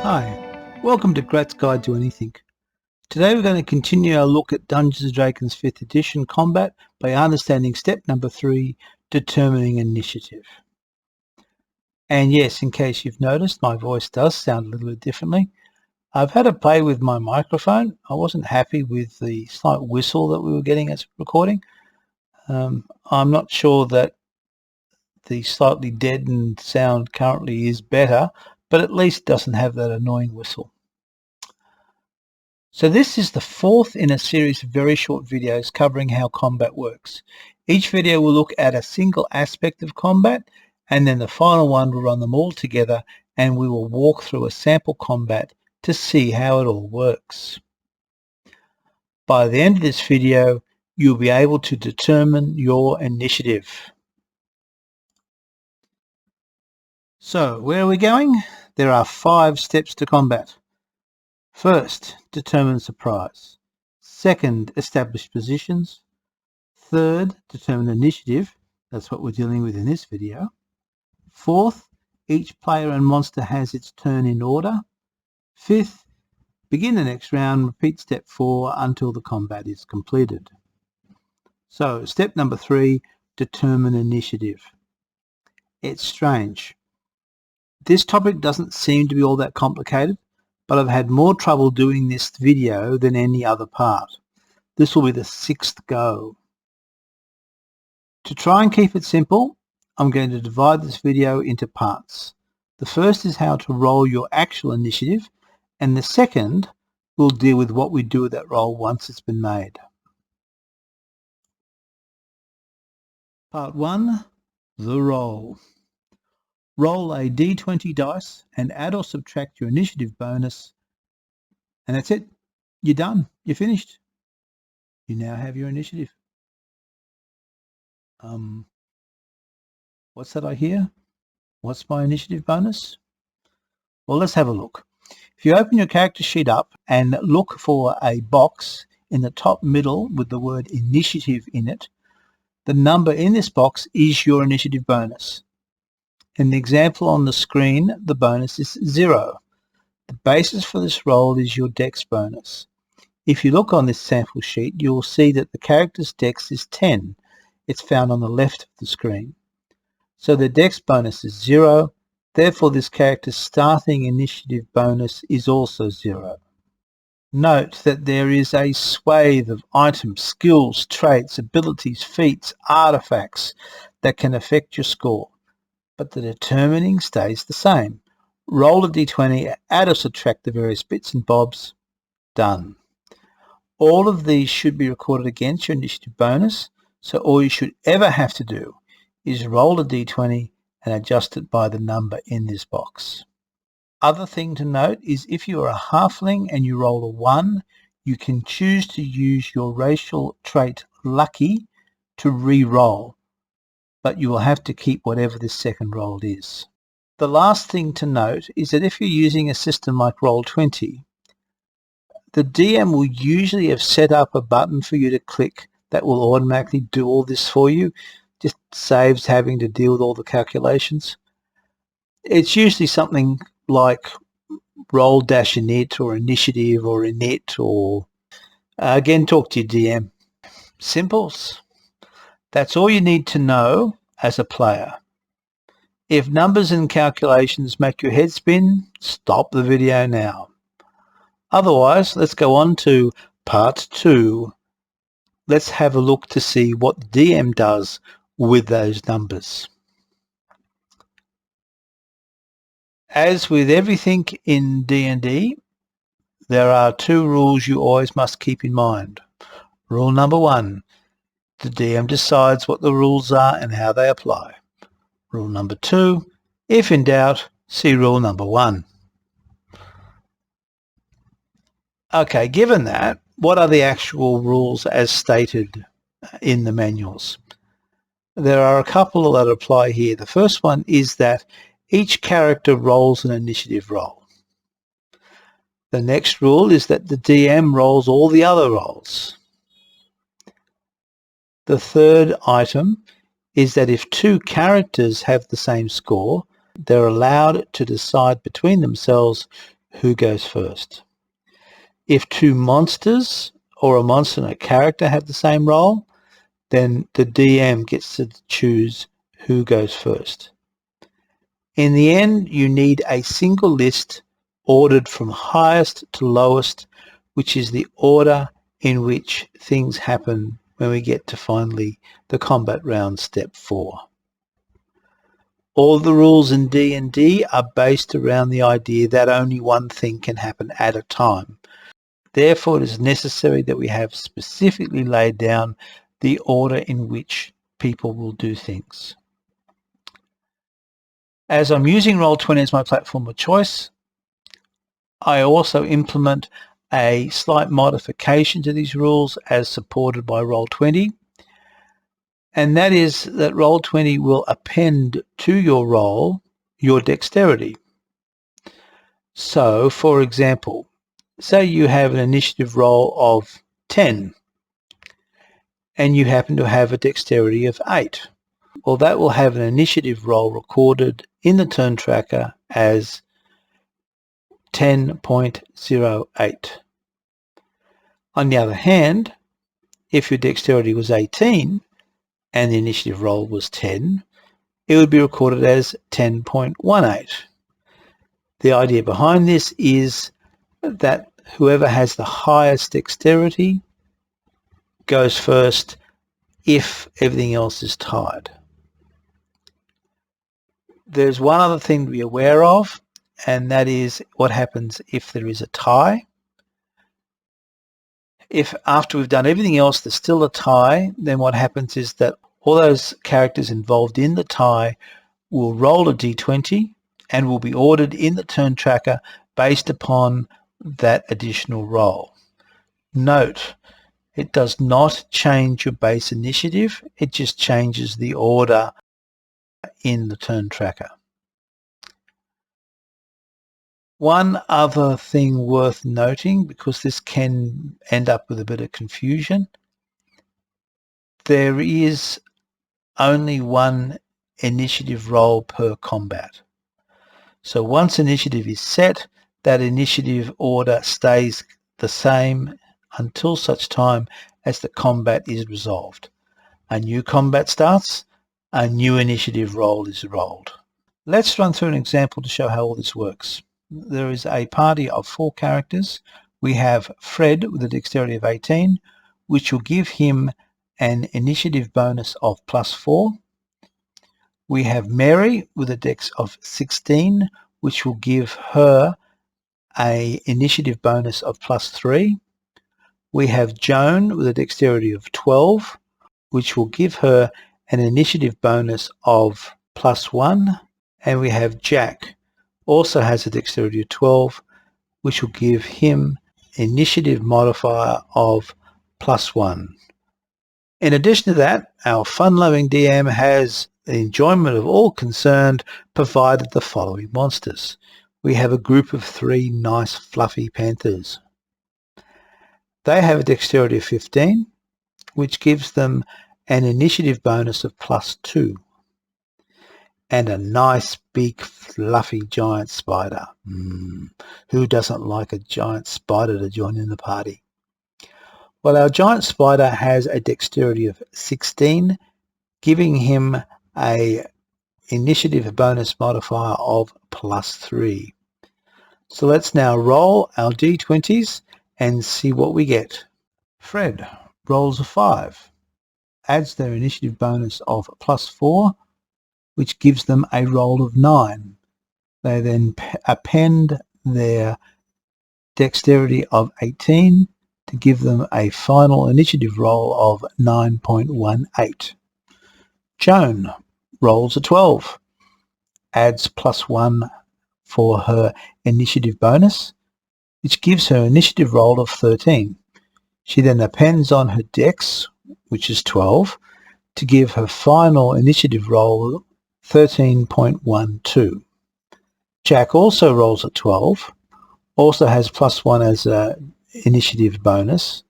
Hi, welcome to Grat's Guide to Anything. Today we're going to continue our look at Dungeons & Dragons 5th edition combat by understanding step number 3, determining initiative. And yes, in case you've noticed, my voice does sound a little bit differently. I've had a play with my microphone. I wasn't happy with the slight whistle that we were getting as recording. I'm not sure that the slightly deadened sound currently is better, but at least doesn't have that annoying whistle. So this is the fourth in a series of very short videos covering how combat works. Each video will look at a single aspect of combat, and then the final one will run them all together, and we will walk through a sample combat to see how it all works. By the end of this video, you'll be able to determine your initiative. So, where are we going? There are 5 steps to combat. First, determine surprise. Second, establish positions. Third, determine initiative. That's what we're dealing with in this video. Fourth, each player and monster has its turn in order. Fifth, begin the next round, repeat step 4 until the combat is completed. So, step number 3, determine initiative. It's strange. This topic doesn't seem to be all that complicated, but I've had more trouble doing this video than any other part. This will be the 6th go. To try and keep it simple, I'm going to divide this video into parts. The first is how to roll your actual initiative, and the second will deal with what we do with that roll once it's been made. Part 1, the roll. Roll a d20 dice and add or subtract your initiative bonus, and that's it. You're done. You're finished. You now have your initiative. What's that I hear? What's my initiative bonus? Well, let's have a look. If you open your character sheet up and look for a box in the top middle with the word initiative in it, the number in this box is your initiative bonus. In the example on the screen, the bonus is 0. The basis for this roll is your dex bonus. If you look on this sample sheet, you will see that the character's dex is 10. It's found on the left of the screen. So the dex bonus is 0, therefore this character's starting initiative bonus is also 0. Note that there is a swathe of items, skills, traits, abilities, feats, artifacts that can affect your score, but the determining stays the same. Roll a d20, add or subtract the various bits and bobs, done. All of these should be recorded against your initiative bonus, so all you should ever have to do is roll a d20 and adjust it by the number in this box. Other thing to note is if you are a halfling and you roll a 1, you can choose to use your racial trait lucky to re-roll, but you will have to keep whatever this second roll is. The last thing to note is that if you're using a system like Roll20, the DM will usually have set up a button for you to click that will automatically do all this for you. Just saves having to deal with all the calculations. It's usually something like roll-init or initiative or init, or again, talk to your DM. Simples. That's all you need to know as a player. If numbers and calculations make your head spin, stop the video now. Otherwise, let's go on to part 2. Let's have a look to see what the DM does with those numbers. As with everything in D&D, there are 2 rules you always must keep in mind. Rule number 1, the DM decides what the rules are and how they apply. Rule number 2, if in doubt, see rule number 1. Okay, given that, what are the actual rules as stated in the manuals? There are a couple that apply here. The first one is that each character rolls an initiative roll. The next rule is that the DM rolls all the other rolls. The third item is that if 2 characters have the same score, they're allowed to decide between themselves who goes first. If two monsters or a monster and a character have the same role, then the DM gets to choose who goes first. In the end, you need a single list ordered from highest to lowest, which is the order in which things happen when we get to finally the combat round step 4. All the rules in D&D are based around the idea that only one thing can happen at a time. Therefore, it is necessary that we have specifically laid down the order in which people will do things. As I'm using Roll20 as my platform of choice, I also implement a slight modification to these rules as supported by Roll20, and that is that Roll20 will append to your roll your dexterity. So, for example, say you have an initiative roll of 10 and you happen to have a dexterity of 8. Well, that will have an initiative roll recorded in the turn tracker as 10.08. On the other hand, if your dexterity was 18 and the initiative roll was 10, it would be recorded as 10.18. The idea behind this is that whoever has the highest dexterity goes first if everything else is tied. There's one other thing to be aware of, and that is what happens if there is a tie. If after we've done everything else there's still a tie, then what happens is that all those characters involved in the tie will roll a d20 and will be ordered in the turn tracker based upon that additional roll. Note, it does not change your base initiative, it just changes the order in the turn tracker. One other thing worth noting, because this can end up with a bit of confusion, there is only one initiative roll per combat. So once initiative is set, that initiative order stays the same until such time as the combat is resolved. A new combat starts, a new initiative roll is rolled. Let's run through an example to show how all this works. There is a party of 4 characters. We have Fred with a dexterity of 18, which will give him an initiative bonus of +4. We have Mary with a dex of 16, which will give her an initiative bonus of +3. We have Joan with a dexterity of 12, which will give her an initiative bonus of +1. And we have Jack, also has a dexterity of 12, which will give him initiative modifier of +1. In addition to that, our fun-loving DM has the enjoyment of all concerned provided the following monsters. We have a group of 3 nice fluffy panthers. They have a dexterity of 15, which gives them an initiative bonus of +2. And a nice big fluffy giant spider. Who doesn't like a giant spider to join in the party? Well, our giant spider has a dexterity of 16, giving him an initiative bonus modifier of +3. So let's now roll our d20s and see what we get. Fred rolls a 5, adds their initiative bonus of +4, which gives them a roll of 9. They then append their dexterity of 18 to give them a final initiative roll of 9.18. Joan rolls a 12, adds +1 for her initiative bonus, which gives her initiative roll of 13. She then appends on her dex, which is 12, to give her final initiative roll 13.12. Jack also rolls a 12, also has +1 as an initiative bonus,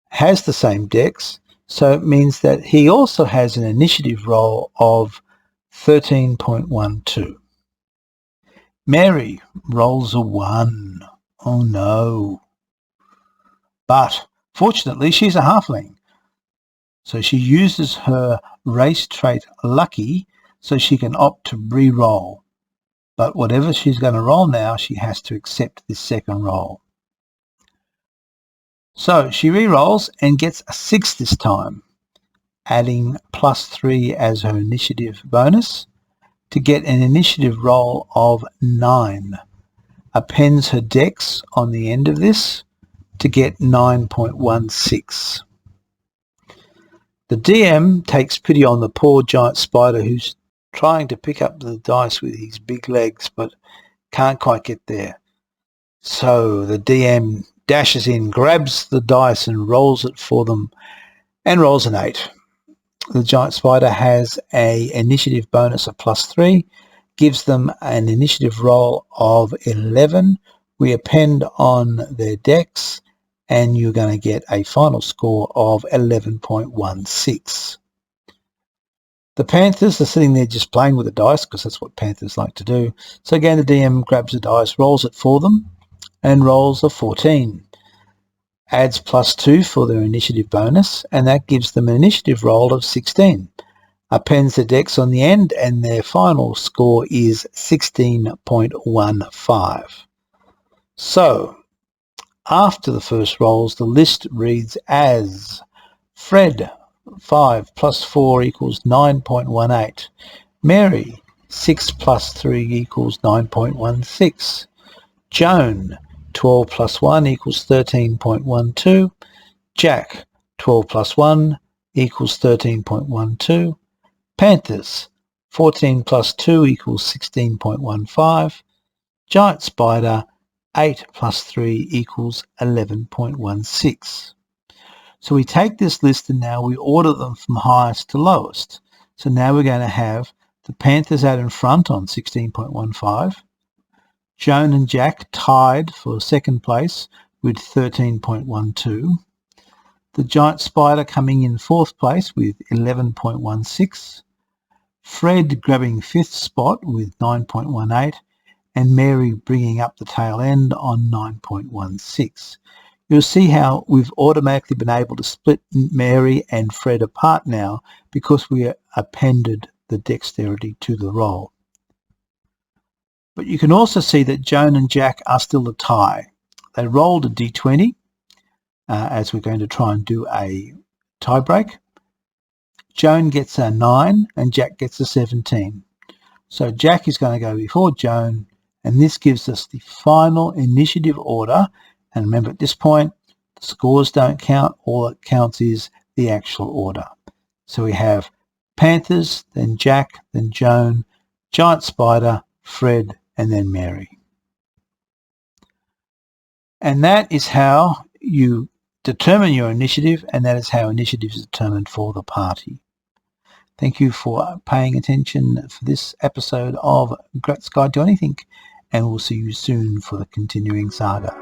has the same dex, so it means that he also has an initiative roll of 13.12. Mary rolls a 1. Oh no. But fortunately she's a halfling, so she uses her race trait lucky so she can opt to re-roll. But whatever she's going to roll now, she has to accept this second roll. So she re-rolls and gets a 6 this time, adding +3 as her initiative bonus to get an initiative roll of 9. Appends her dex on the end of this to get 9.16. The DM takes pity on the poor giant spider who's trying to pick up the dice with his big legs but can't quite get there. So the DM dashes in, grabs the dice and rolls it for them, and rolls an 8. The giant spider has an initiative bonus of +3, gives them an initiative roll of 11. We append on their dex, and you're going to get a final score of 11.16. The panthers are sitting there just playing with the dice because that's what panthers like to do. So again, the DM grabs the dice, rolls it for them, and rolls a 14. Adds +2 for their initiative bonus, and that gives them an initiative roll of 16. Appends the dex on the end, and their final score is 16.15. So, after the first rolls, the list reads as Fred, 5 + 4 = 9.18. Mary, 6 + 3 = 9.16. Joan, 12 + 1 = 13.12. Jack, 12 + 1 = 13.12. Panthers, 14 + 2 = 16.15. Giant spider, 8 + 3 = 11.16. So we take this list and now we order them from highest to lowest. So now we're going to have the Panthers out in front on 16.15. Joan and Jack tied for second place with 13.12. The giant spider coming in fourth place with 11.16. Fred grabbing fifth spot with 9.18. And Mary bringing up the tail end on 9.16. You'll see how we've automatically been able to split Mary and Fred apart now because we appended the dexterity to the roll. But you can also see that Joan and Jack are still a tie. They rolled a d20 as we're going to try and do a tie break. Joan gets a 9 and Jack gets a 17. So Jack is going to go before Joan, and this gives us the final initiative order. And remember, at this point, the scores don't count. All that counts is the actual order. So we have Panthers, then Jack, then Joan, Giant Spider, Fred, and then Mary. And that is how you determine your initiative, and that is how initiative is determined for the party. Thank you for paying attention for this episode of Grat's Guide to Anything, and we'll see you soon for the continuing saga.